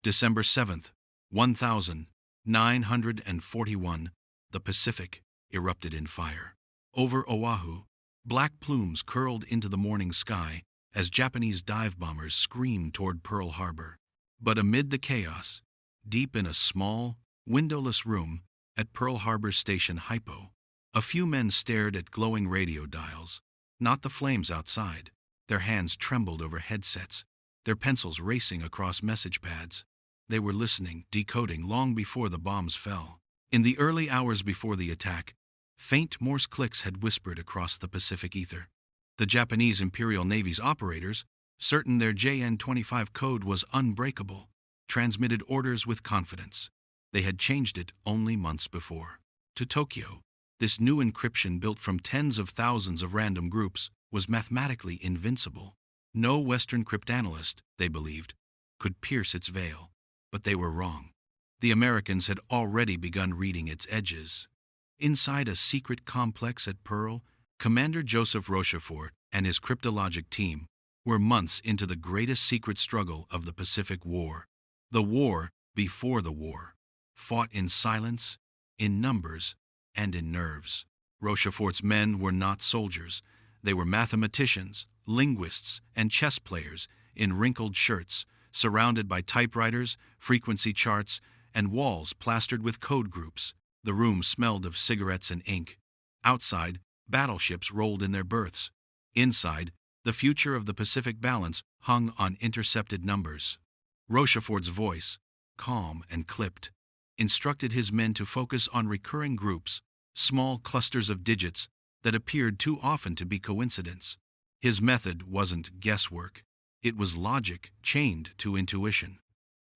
December 7th, 1941, the Pacific erupted in fire. Over Oahu, black plumes curled into the morning sky as Japanese dive bombers screamed toward Pearl Harbor. But amid the chaos, deep in a small, windowless room at Pearl Harbor Station Hypo, a few men stared at glowing radio dials, not the flames outside. Their hands trembled over headsets, their pencils racing across message pads. They were listening, decoding long before the bombs fell. In the early hours before the attack, faint Morse clicks had whispered across the Pacific ether. The Japanese Imperial Navy's operators, certain their JN-25 code was unbreakable, transmitted orders with confidence. They had changed it only months before. To Tokyo, this new encryption built from tens of thousands of random groups was mathematically invincible. No Western cryptanalyst, they believed, could pierce its veil. But they were wrong. The Americans had already begun reading its edges. Inside a secret complex at Pearl, Commander Joseph Rochefort and his cryptologic team were months into the greatest secret struggle of the Pacific War. The war before the war, fought in silence, in numbers, and in nerves. Rochefort's men were not soldiers. They were mathematicians, linguists, and chess players in wrinkled shirts, surrounded by typewriters, frequency charts, and walls plastered with code groups. The room smelled of cigarettes and ink. Outside, battleships rolled in their berths. Inside, the future of the Pacific balance hung on intercepted numbers. Rochefort's voice, calm and clipped, instructed his men to focus on recurring groups, small clusters of digits that appeared too often to be coincidence. His method wasn't guesswork. It was logic chained to intuition.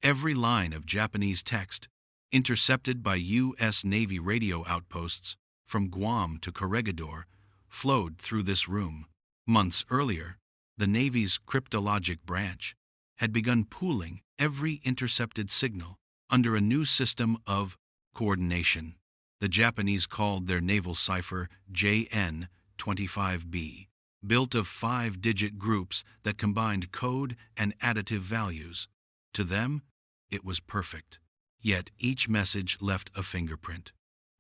Every line of Japanese text, intercepted by U.S. Navy radio outposts from Guam to Corregidor, flowed through this room. Months earlier, the Navy's cryptologic branch had begun pooling every intercepted signal under a new system of coordination. The Japanese called their naval cipher JN-25B, built of 5-digit groups that combined code and additive values. To them, it was perfect. Yet each message left a fingerprint.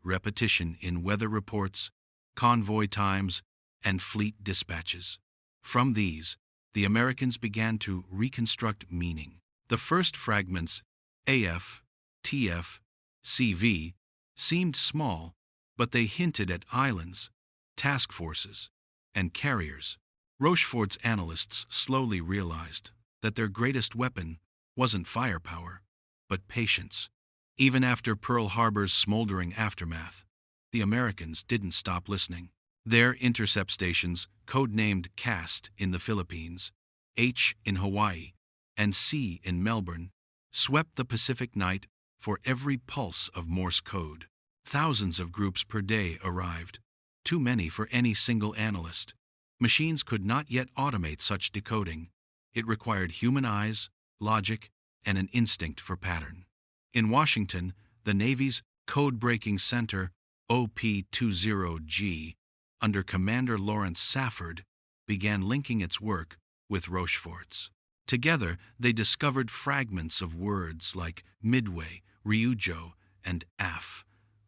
Repetition in weather reports, convoy times, and fleet dispatches. From these, the Americans began to reconstruct meaning. The first fragments, AF, TF, CV, seemed small, but they hinted at islands, task forces, and carriers. Rochefort's analysts slowly realized that their greatest weapon wasn't firepower, but patience. Even after Pearl Harbor's smoldering aftermath, the Americans didn't stop listening. Their intercept stations, codenamed CAST in the Philippines, H in Hawaii, and C in Melbourne, swept the Pacific night for every pulse of Morse code. Thousands of groups per day arrived, too many for any single analyst. Machines could not yet automate such decoding. It required human eyes, logic, and an instinct for pattern. In Washington, the Navy's Code-Breaking Center, OP-20G, under Commander Lawrence Safford, began linking its work with Rochefort's. Together, they discovered fragments of words like Midway, Ryujo, and AF.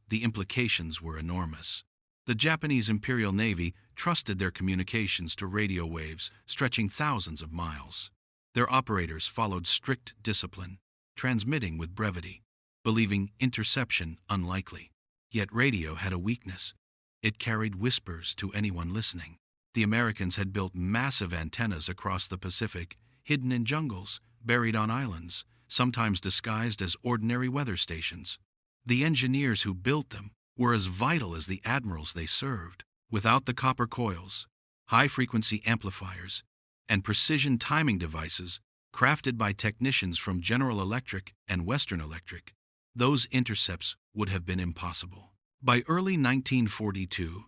The implications were enormous. The Japanese Imperial Navy trusted their communications to radio waves stretching thousands of miles. Their operators followed strict discipline, transmitting with brevity, believing interception unlikely. Yet radio had a weakness. It carried whispers to anyone listening. The Americans had built massive antennas across the Pacific, hidden in jungles, buried on islands, sometimes disguised as ordinary weather stations. The engineers who built them were as vital as the admirals they served. Without the copper coils, high-frequency amplifiers, and precision timing devices crafted by technicians from General Electric and Western Electric, those intercepts would have been impossible. By early 1942,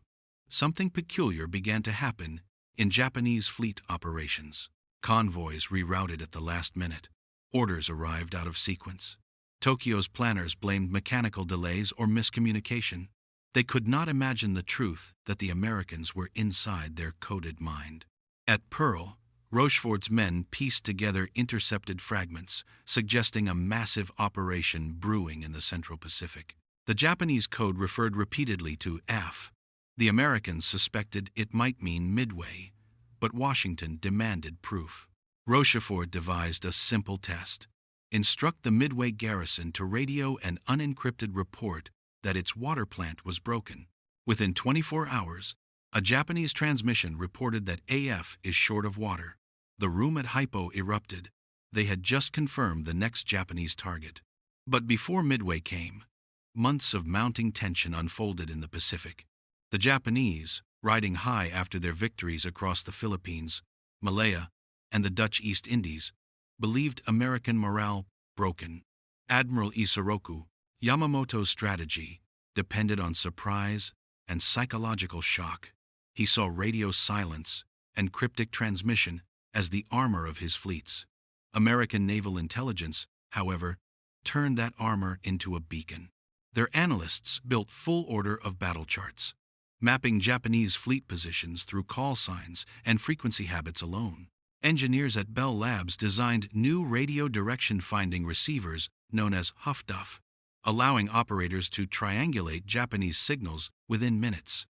something peculiar began to happen in Japanese fleet operations. Convoys rerouted at the last minute. Orders arrived out of sequence. Tokyo's planners blamed mechanical delays or miscommunication. They could not imagine the truth that the Americans were inside their coded mind. At Pearl, Rochefort's men pieced together intercepted fragments, suggesting a massive operation brewing in the Central Pacific. The Japanese code referred repeatedly to F. The Americans suspected it might mean Midway, but Washington demanded proof. Rochefort devised a simple test. Instruct the Midway garrison to radio an unencrypted report that its water plant was broken. Within 24 hours, a Japanese transmission reported that AF is short of water. The room at Hypo erupted. They had just confirmed the next Japanese target. But before Midway came, months of mounting tension unfolded in the Pacific. The Japanese, riding high after their victories across the Philippines, Malaya, and the Dutch East Indies, believed American morale broken. Admiral Isoroku Yamamoto's strategy depended on surprise and psychological shock. He saw radio silence and cryptic transmission as the armor of his fleets. American naval intelligence, however, turned that armor into a beacon. Their analysts built full order of battle charts, mapping Japanese fleet positions through call signs and frequency habits alone. Engineers at Bell Labs designed new radio direction finding receivers known as HFDUF, allowing operators to triangulate Japanese signals within minutes.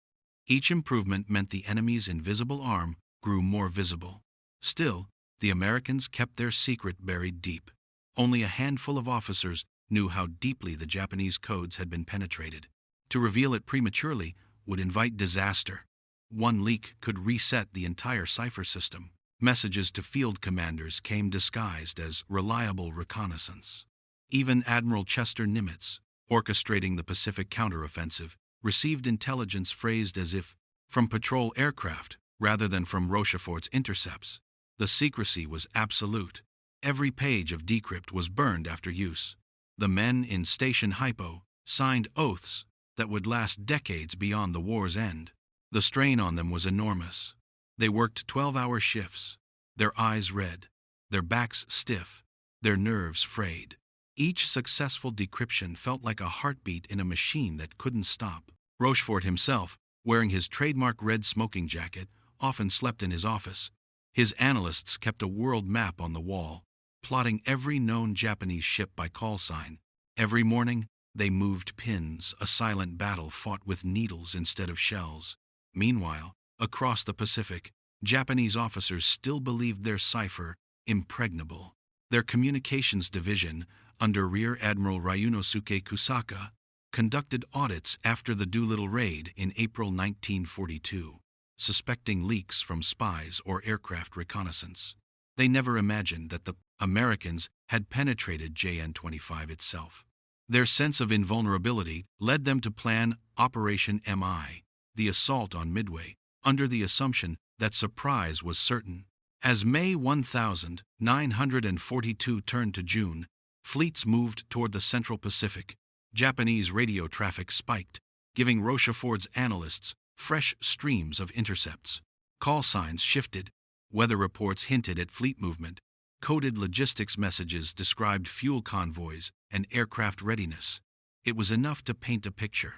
Each improvement meant the enemy's invisible arm grew more visible. Still, the Americans kept their secret buried deep. Only a handful of officers knew how deeply the Japanese codes had been penetrated. To reveal it prematurely would invite disaster. One leak could reset the entire cipher system. Messages to field commanders came disguised as reliable reconnaissance. Even Admiral Chester Nimitz, orchestrating the Pacific counteroffensive, received intelligence phrased as if from patrol aircraft rather than from Rochefort's intercepts. The secrecy was absolute. Every page of decrypt was burned after use. The men in Station Hypo signed oaths that would last decades beyond the war's end. The strain on them was enormous. They worked 12-hour shifts, their eyes red, their backs stiff, their nerves frayed. Each successful decryption felt like a heartbeat in a machine that couldn't stop. Rochefort himself, wearing his trademark red smoking jacket, often slept in his office. His analysts kept a world map on the wall, plotting every known Japanese ship by call sign. Every morning, they moved pins, a silent battle fought with needles instead of shells. Meanwhile, across the Pacific, Japanese officers still believed their cipher impregnable. Their communications division, under Rear Admiral Ryunosuke Kusaka, conducted audits after the Doolittle raid in April 1942, suspecting leaks from spies or aircraft reconnaissance. They never imagined that the Americans had penetrated JN-25 itself. Their sense of invulnerability led them to plan Operation MI, the assault on Midway, under the assumption that surprise was certain. As May 1942 turned to June, fleets moved toward the Central Pacific. Japanese radio traffic spiked, giving Rochefort's analysts fresh streams of intercepts. Call signs shifted, weather reports hinted at fleet movement, coded logistics messages described fuel convoys and aircraft readiness. It was enough to paint a picture.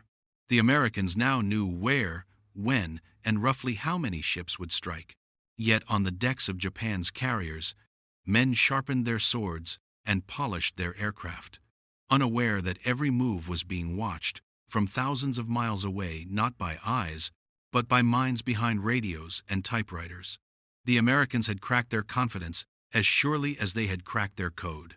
The Americans now knew where, when, and roughly how many ships would strike. Yet on the decks of Japan's carriers, men sharpened their swords and polished their aircraft, unaware that every move was being watched from thousands of miles away, not by eyes, but by minds behind radios and typewriters. The Americans had cracked their confidence as surely as they had cracked their code.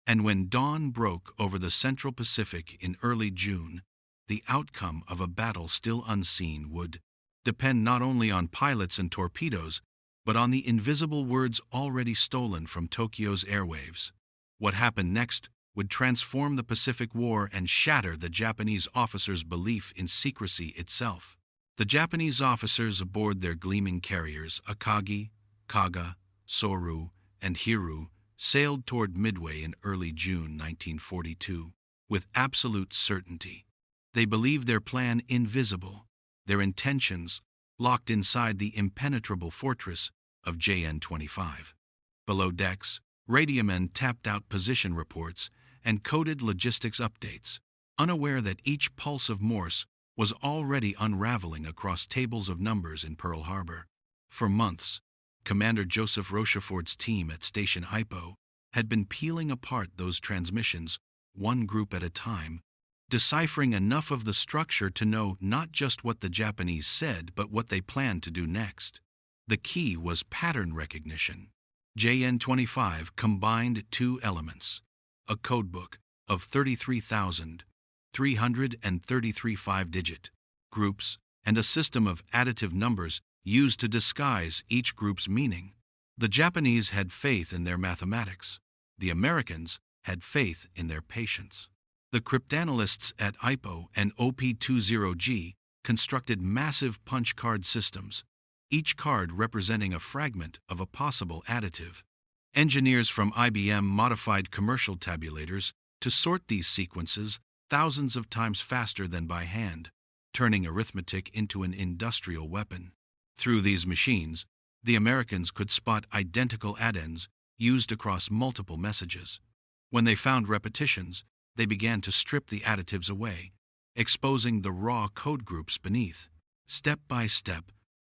And when dawn broke over the Central Pacific in early June, the outcome of a battle still unseen would depend not only on pilots and torpedoes, but on the invisible words already stolen from Tokyo's airwaves. What happened next would transform the Pacific War and shatter the Japanese officers' belief in secrecy itself. The Japanese officers aboard their gleaming carriers, Akagi, Kaga, Soru, and Hiru, sailed toward Midway in early June 1942 with absolute certainty. They believed their plan invisible, their intentions locked inside the impenetrable fortress of JN-25. Below decks, radiomen tapped out position reports and coded logistics updates, unaware that each pulse of Morse was already unraveling across tables of numbers in Pearl Harbor. For months, Commander Joseph Rochefort's team at Station Hypo had been peeling apart those transmissions, one group at a time, deciphering enough of the structure to know not just what the Japanese said, but what they planned to do next. The key was pattern recognition. JN-25 combined two elements: a codebook of 33,333 five-digit groups and a system of additive numbers used to disguise each group's meaning. The Japanese had faith in their mathematics. The Americans had faith in their patience. The cryptanalysts at IPO and OP20G constructed massive punch card systems, each card representing a fragment of a possible additive. Engineers from IBM modified commercial tabulators to sort these sequences thousands of times faster than by hand, turning arithmetic into an industrial weapon. Through these machines, the Americans could spot identical addends used across multiple messages. When they found repetitions, they began to strip the additives away, exposing the raw code groups beneath. Step by step,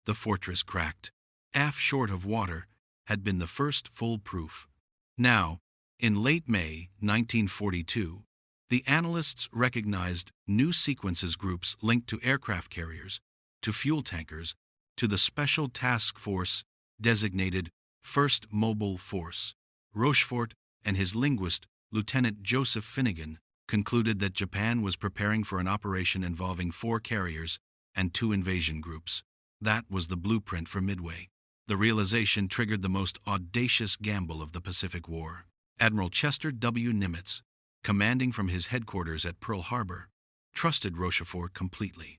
the fortress cracked. Half short of water had been the first full proof. Now, in late May 1942, the analysts recognized new sequences groups linked to aircraft carriers, to fuel tankers, to the Special Task Force designated First Mobile Force. Rochefort and his linguist, Lieutenant Joseph Finnegan, concluded that Japan was preparing for an operation involving 4 carriers and 2 invasion groups. That was the blueprint for Midway. The realization triggered the most audacious gamble of the Pacific War. Admiral Chester W. Nimitz, commanding from his headquarters at Pearl Harbor, trusted Rochefort completely.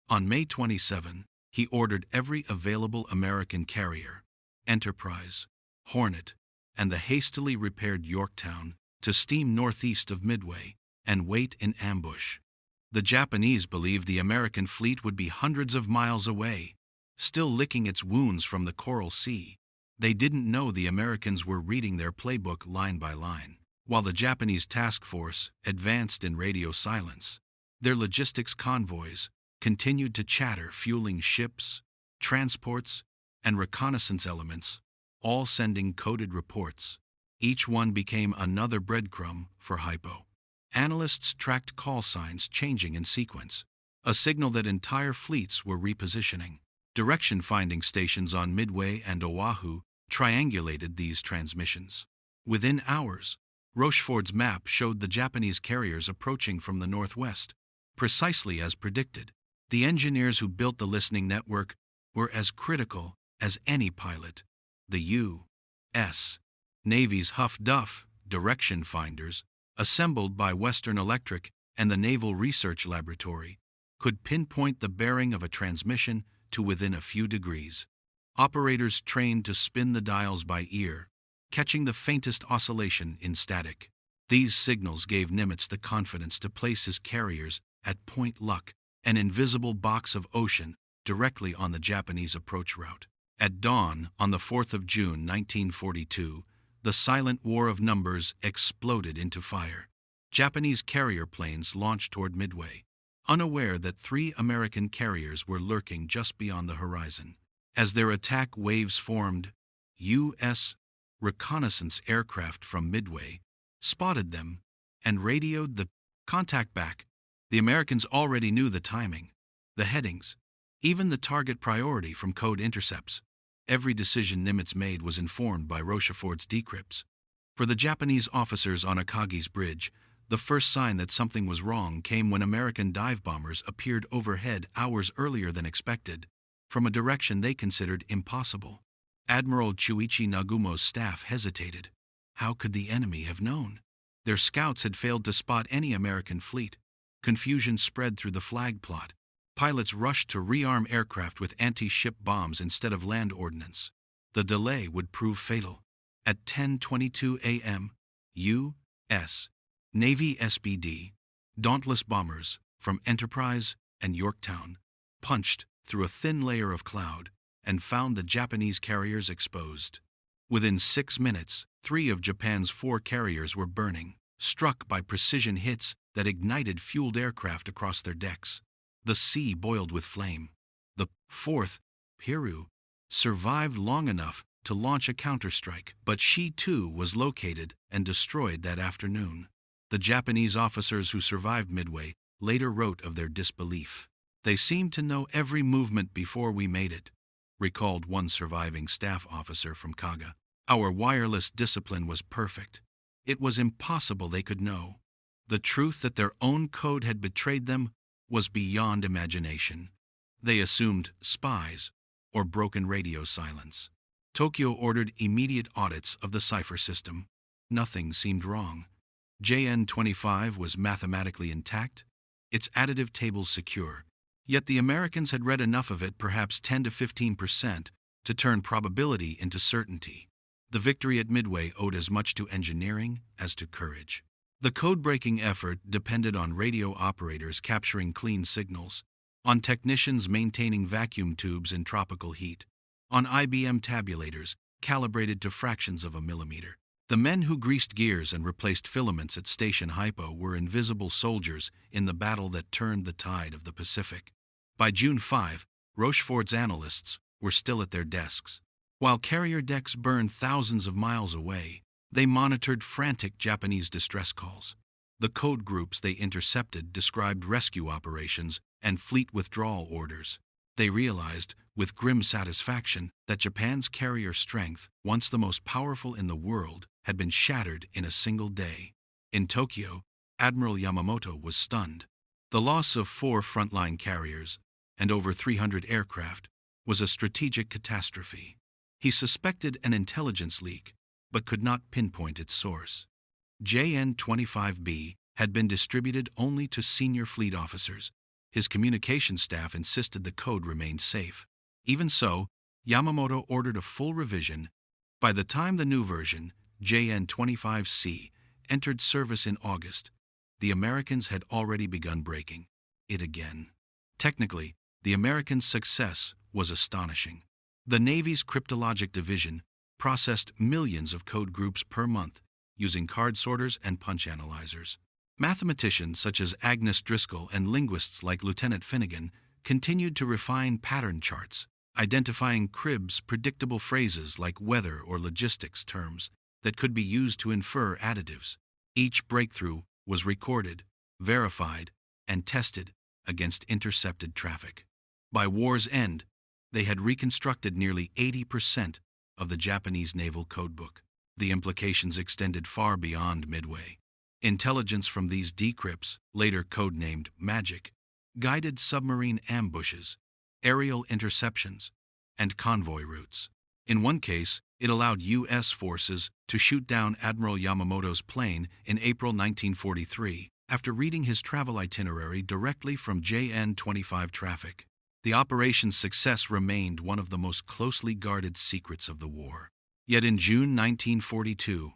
On May 27, he ordered every available American carrier, Enterprise, Hornet, and the hastily repaired Yorktown, to steam northeast of Midway and wait in ambush. The Japanese believed the American fleet would be hundreds of miles away, still licking its wounds from the Coral Sea. They didn't know the Americans were reading their playbook line by line. While the Japanese task force advanced in radio silence, their logistics convoys continued to chatter, fueling ships, transports, and reconnaissance elements, all sending coded reports. Each one became another breadcrumb for Hypo. Analysts tracked call signs changing in sequence, a signal that entire fleets were repositioning. Direction-finding stations on Midway and Oahu triangulated these transmissions. Within hours, Rochefort's map showed the Japanese carriers approaching from the northwest, precisely as predicted. The engineers who built the listening network were as critical as any pilot. The U.S. Navy's Huff Duff direction finders, assembled by Western Electric and the Naval Research Laboratory, could pinpoint the bearing of a transmission to within a few degrees. Operators trained to spin the dials by ear, catching the faintest oscillation in static. These signals gave Nimitz the confidence to place his carriers at Point Luck, an invisible box of ocean directly on the Japanese approach route. At dawn on the 4th of June 1942, the silent war of numbers exploded into fire. Japanese carrier planes launched toward Midway, unaware that 3 American carriers were lurking just beyond the horizon. As their attack waves formed, U.S. reconnaissance aircraft from Midway spotted them and radioed the contact back. The Americans already knew the timing, the headings, even the target priority from code intercepts. Every decision Nimitz made was informed by Rochefort's decrypts. For the Japanese officers on Akagi's bridge, the first sign that something was wrong came when American dive bombers appeared overhead hours earlier than expected, from a direction they considered impossible. Admiral Chuichi Nagumo's staff hesitated. How could the enemy have known? Their scouts had failed to spot any American fleet. Confusion spread through the flag plot. Pilots rushed to rearm aircraft with anti-ship bombs instead of land ordnance. The delay would prove fatal. At 10:22 a.m., U.S. Navy SBD, Dauntless bombers from Enterprise and Yorktown punched through a thin layer of cloud and found the Japanese carriers exposed. Within 6 minutes, 3 of Japan's 4 carriers were burning, struck by precision hits that ignited fueled aircraft across their decks. The sea boiled with flame. The 4th, Peru, survived long enough to launch a counterstrike, but she too was located and destroyed that afternoon. The Japanese officers who survived Midway later wrote of their disbelief. "They seemed to know every movement before we made it," recalled one surviving staff officer from Kaga. "Our wireless discipline was perfect. It was impossible they could know. The truth that their own code had betrayed them was beyond imagination. They assumed spies or broken radio silence." Tokyo ordered immediate audits of the cipher system. Nothing seemed wrong. JN-25 was mathematically intact, its additive tables secure. Yet the Americans had read enough of it, perhaps 10 to 15%, to turn probability into certainty. The victory at Midway owed as much to engineering as to courage. The code-breaking effort depended on radio operators capturing clean signals, on technicians maintaining vacuum tubes in tropical heat, on IBM tabulators calibrated to fractions of a millimeter. The men who greased gears and replaced filaments at Station Hypo were invisible soldiers in the battle that turned the tide of the Pacific. By June 5, Rochefort's analysts were still at their desks. While carrier decks burned thousands of miles away, they monitored frantic Japanese distress calls. The code groups they intercepted described rescue operations and fleet withdrawal orders. They realized, with grim satisfaction, that Japan's carrier strength, once the most powerful in the world, had been shattered in a single day. In Tokyo, Admiral Yamamoto was stunned. The loss of 4 frontline carriers and over 300 aircraft was a strategic catastrophe. He suspected an intelligence leak, but could not pinpoint its source. JN-25B had been distributed only to senior fleet officers. His communication staff insisted the code remained safe. Even so, Yamamoto ordered a full revision. By the time the new version, JN-25C, entered service in August, the Americans had already begun breaking it again. Technically, the Americans' success was astonishing. The Navy's cryptologic division processed millions of code groups per month using card sorters and punch analyzers. Mathematicians such as Agnes Driscoll and linguists like Lieutenant Finnegan continued to refine pattern charts, identifying cribs predictable phrases like weather or logistics terms that could be used to infer additives. Each breakthrough was recorded, verified, and tested against intercepted traffic. By war's end, they had reconstructed nearly 80% of the Japanese naval codebook. The implications extended far beyond Midway. Intelligence from these decrypts, later codenamed Magic, guided submarine ambushes, aerial interceptions, and convoy routes. In one case, it allowed U.S. forces to shoot down Admiral Yamamoto's plane in April 1943 after reading his travel itinerary directly from JN-25 traffic. The operation's success remained one of the most closely guarded secrets of the war. Yet in June 1942,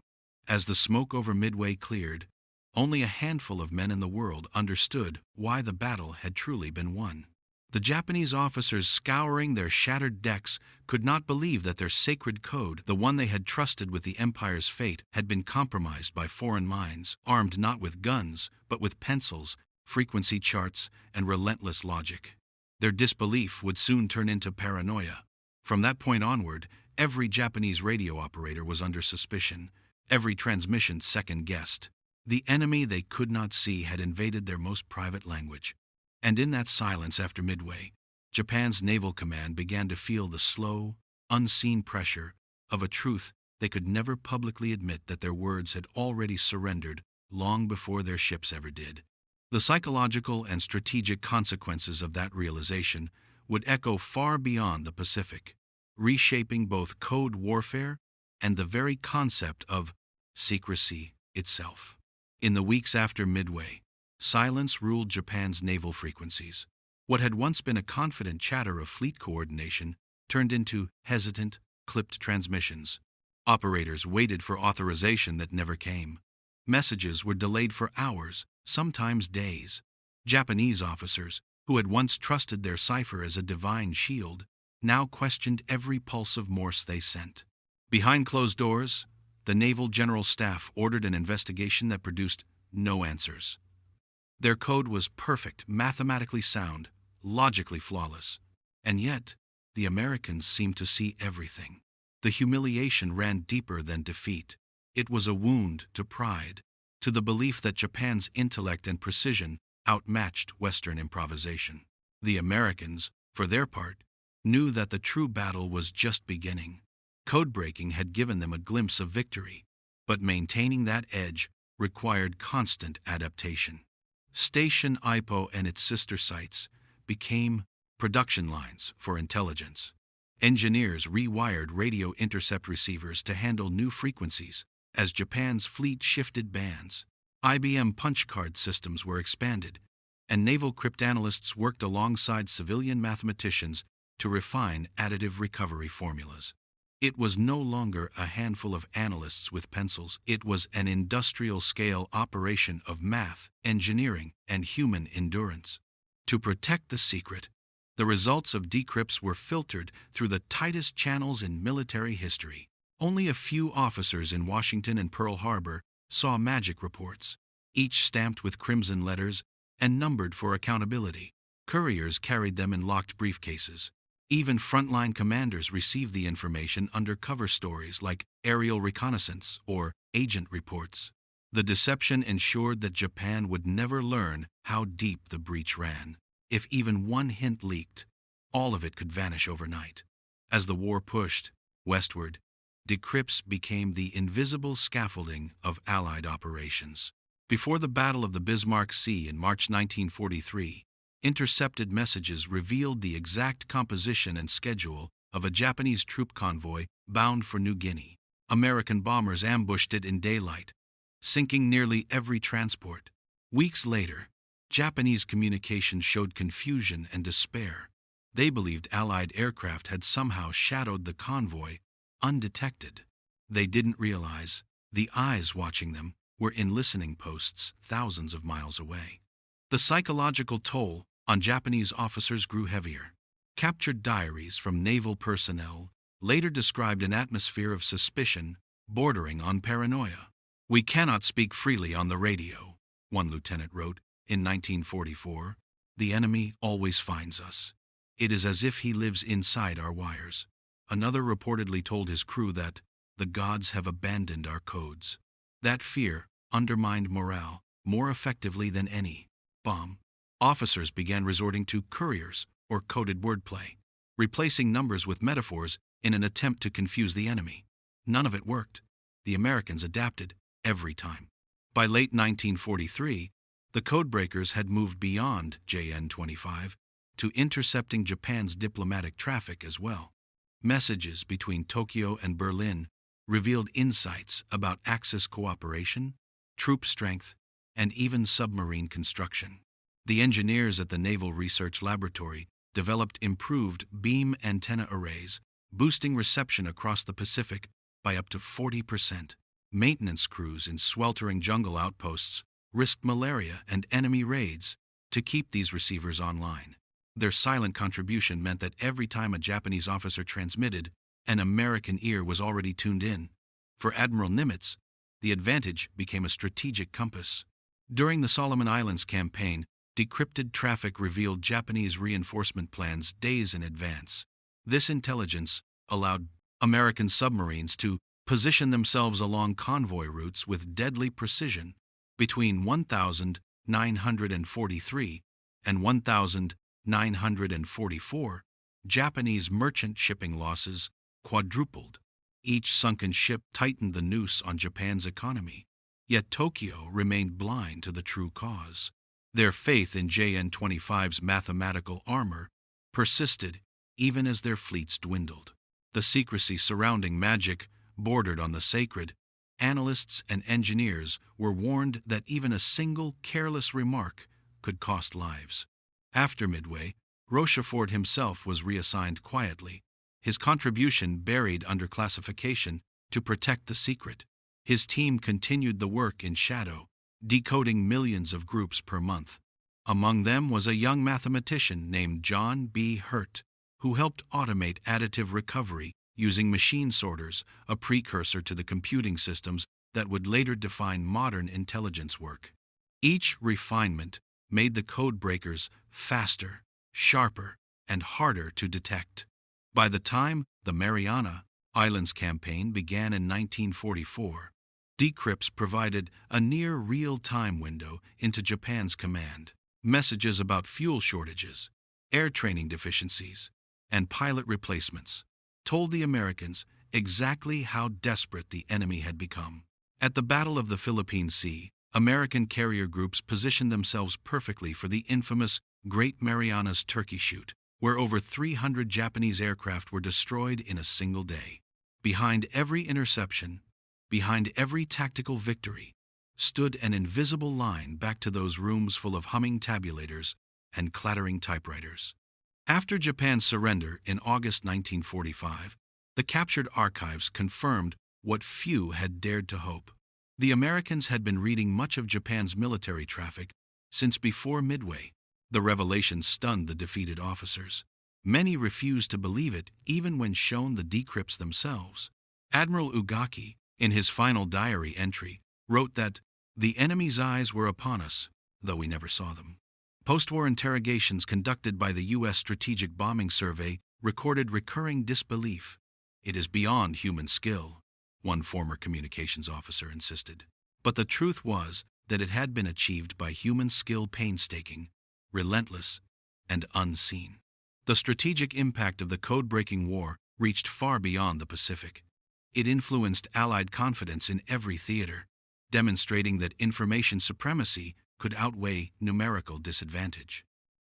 as the smoke over Midway cleared, only a handful of men in the world understood why the battle had truly been won. The Japanese officers scouring their shattered decks could not believe that their sacred code, the one they had trusted with the Empire's fate, had been compromised by foreign minds, armed not with guns, but with pencils, frequency charts, and relentless logic. Their disbelief would soon turn into paranoia. From that point onward, every Japanese radio operator was under suspicion, every transmission second-guessed. The enemy they could not see had invaded their most private language. And in that silence after Midway, Japan's naval command began to feel the slow, unseen pressure of a truth they could never publicly admit, that their words had already surrendered long before their ships ever did. The psychological and strategic consequences of that realization would echo far beyond the Pacific, reshaping both code warfare and the very concept of secrecy itself. In the weeks after Midway, silence ruled Japan's naval frequencies. What had once been a confident chatter of fleet coordination turned into hesitant, clipped transmissions. Operators waited for authorization that never came. Messages were delayed for hours, sometimes days. Japanese officers, who had once trusted their cipher as a divine shield, now questioned every pulse of Morse they sent. Behind closed doors, the Naval General Staff ordered an investigation that produced no answers. Their code was perfect, mathematically sound, logically flawless, and yet the Americans seemed to see everything. The humiliation ran deeper than defeat. It was a wound to pride, to the belief that Japan's intellect and precision outmatched Western improvisation. The Americans, for their part, knew that the true battle was just beginning. Code-breaking had given them a glimpse of victory, but maintaining that edge required constant adaptation. Station IPO and its sister sites became production lines for intelligence. Engineers rewired radio intercept receivers to handle new frequencies as Japan's fleet shifted bands. IBM punch card systems were expanded, and naval cryptanalysts worked alongside civilian mathematicians to refine additive recovery formulas. It was no longer a handful of analysts with pencils. It was an industrial-scale operation of math, engineering, and human endurance. To protect the secret, the results of decrypts were filtered through the tightest channels in military history. Only a few officers in Washington and Pearl Harbor saw magic reports, each stamped with crimson letters and numbered for accountability. Couriers carried them in locked briefcases. Even frontline commanders received the information under cover stories like aerial reconnaissance or agent reports. The deception ensured that Japan would never learn how deep the breach ran. If even one hint leaked, all of it could vanish overnight. As the war pushed westward, decrypts became the invisible scaffolding of Allied operations. Before the Battle of the Bismarck Sea in March 1943, intercepted messages revealed the exact composition and schedule of a Japanese troop convoy bound for New Guinea. American bombers ambushed it in daylight, sinking nearly every transport. Weeks later, Japanese communications showed confusion and despair. They believed Allied aircraft had somehow shadowed the convoy undetected. They didn't realize the eyes watching them were in listening posts thousands of miles away. The psychological toll on Japanese officers grew heavier. Captured diaries from naval personnel later described an atmosphere of suspicion bordering on paranoia. "We cannot speak freely on the radio," one lieutenant wrote in 1944. "The enemy always finds us. It is as if he lives inside our wires." Another reportedly told his crew that the gods have abandoned our codes. That fear undermined morale more effectively than any bomb. Officers began resorting to couriers or coded wordplay, replacing numbers with metaphors in an attempt to confuse the enemy. None of it worked. The Americans adapted every time. By late 1943, the codebreakers had moved beyond JN-25 to intercepting Japan's diplomatic traffic as well. Messages between Tokyo and Berlin revealed insights about Axis cooperation, troop strength, and even submarine construction. The engineers at the Naval Research Laboratory developed improved beam antenna arrays, boosting reception across the Pacific by up to 40%. Maintenance crews in sweltering jungle outposts risked malaria and enemy raids to keep these receivers online. Their silent contribution meant that every time a Japanese officer transmitted, an American ear was already tuned in. For Admiral Nimitz, the advantage became a strategic compass. During the Solomon Islands campaign, decrypted traffic revealed Japanese reinforcement plans days in advance. This intelligence allowed American submarines to position themselves along convoy routes with deadly precision. Between 1943 and 1944, Japanese merchant shipping losses quadrupled. Each sunken ship tightened the noose on Japan's economy. Yet Tokyo remained blind to the true cause. Their faith in JN-25's mathematical armor persisted even as their fleets dwindled. The secrecy surrounding magic bordered on the sacred. Analysts and engineers were warned that even a single careless remark could cost lives. After Midway, Rochefort himself was reassigned quietly, his contribution buried under classification to protect the secret. His team continued the work in shadow, decoding millions of groups per month. Among them was a young mathematician named John B. Hurt, who helped automate additive recovery using machine sorters, a precursor to the computing systems that would later define modern intelligence work. Each refinement made the code breakers faster, sharper, and harder to detect. By the time the Mariana Islands campaign began in 1944. Decrypts provided a near real-time window into Japan's command. Messages about fuel shortages, air training deficiencies, and pilot replacements told the Americans exactly how desperate the enemy had become. At the Battle of the Philippine Sea, American carrier groups positioned themselves perfectly for the infamous Great Marianas Turkey Shoot, where over 300 Japanese aircraft were destroyed in a single day. Behind every interception, behind every tactical victory, stood an invisible line back to those rooms full of humming tabulators and clattering typewriters. After Japan's surrender in August 1945, the captured archives confirmed what few had dared to hope. The Americans had been reading much of Japan's military traffic since before Midway. The revelation stunned the defeated officers. Many refused to believe it even when shown the decrypts themselves. Admiral Ugaki, in his final diary entry, wrote that the enemy's eyes were upon us, though we never saw them. Post-war interrogations conducted by the U.S. Strategic Bombing Survey recorded recurring disbelief. "It is beyond human skill," one former communications officer insisted. But the truth was that it had been achieved by human skill, painstaking, relentless, and unseen. The strategic impact of the code-breaking war reached far beyond the Pacific. It influenced Allied confidence in every theater, demonstrating that information supremacy could outweigh numerical disadvantage.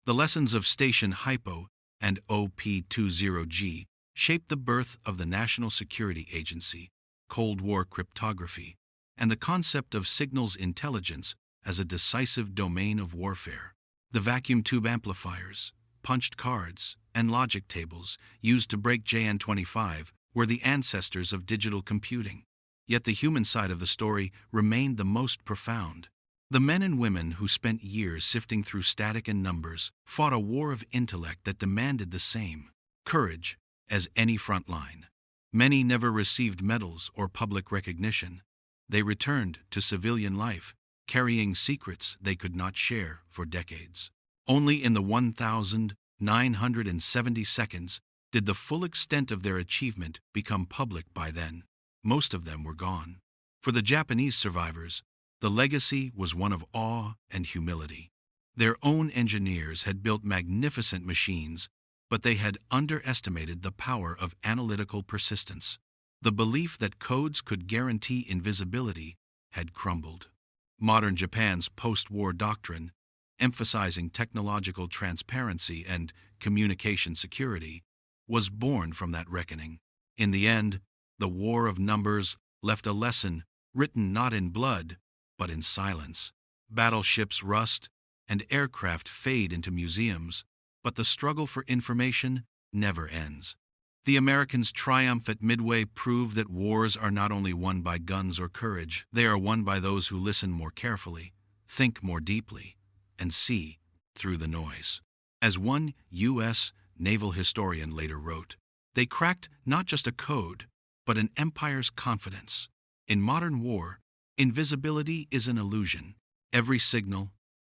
The lessons of Station Hypo and OP-20G shaped the birth of the National Security Agency, Cold War cryptography, and the concept of signals intelligence as a decisive domain of warfare. The vacuum tube amplifiers, punched cards, and logic tables used to break JN-25 were the ancestors of digital computing. Yet the human side of the story remained the most profound. The men and women who spent years sifting through static and numbers fought a war of intellect that demanded the same courage as any front line. Many never received medals or public recognition. They returned to civilian life, carrying secrets they could not share for decades. Only in the 1,970 seconds did the full extent of their achievement become public. By then, most of them were gone. For the Japanese survivors, the legacy was one of awe and humility. Their own engineers had built magnificent machines, but they had underestimated the power of analytical persistence. The belief that codes could guarantee invisibility had crumbled. Modern Japan's post-war doctrine, emphasizing technological transparency and communication security, was born from that reckoning. In the end, the war of numbers left a lesson written not in blood, but in silence. Battleships rust and aircraft fade into museums, but the struggle for information never ends. The Americans' triumph at Midway proved that wars are not only won by guns or courage, they are won by those who listen more carefully, think more deeply, and see through the noise. As one U.S. naval historian later wrote, they cracked not just a code, but an empire's confidence. In modern war, invisibility is an illusion. Every signal,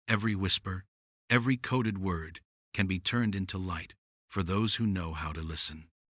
every whisper, every coded word can be turned into light for those who know how to listen.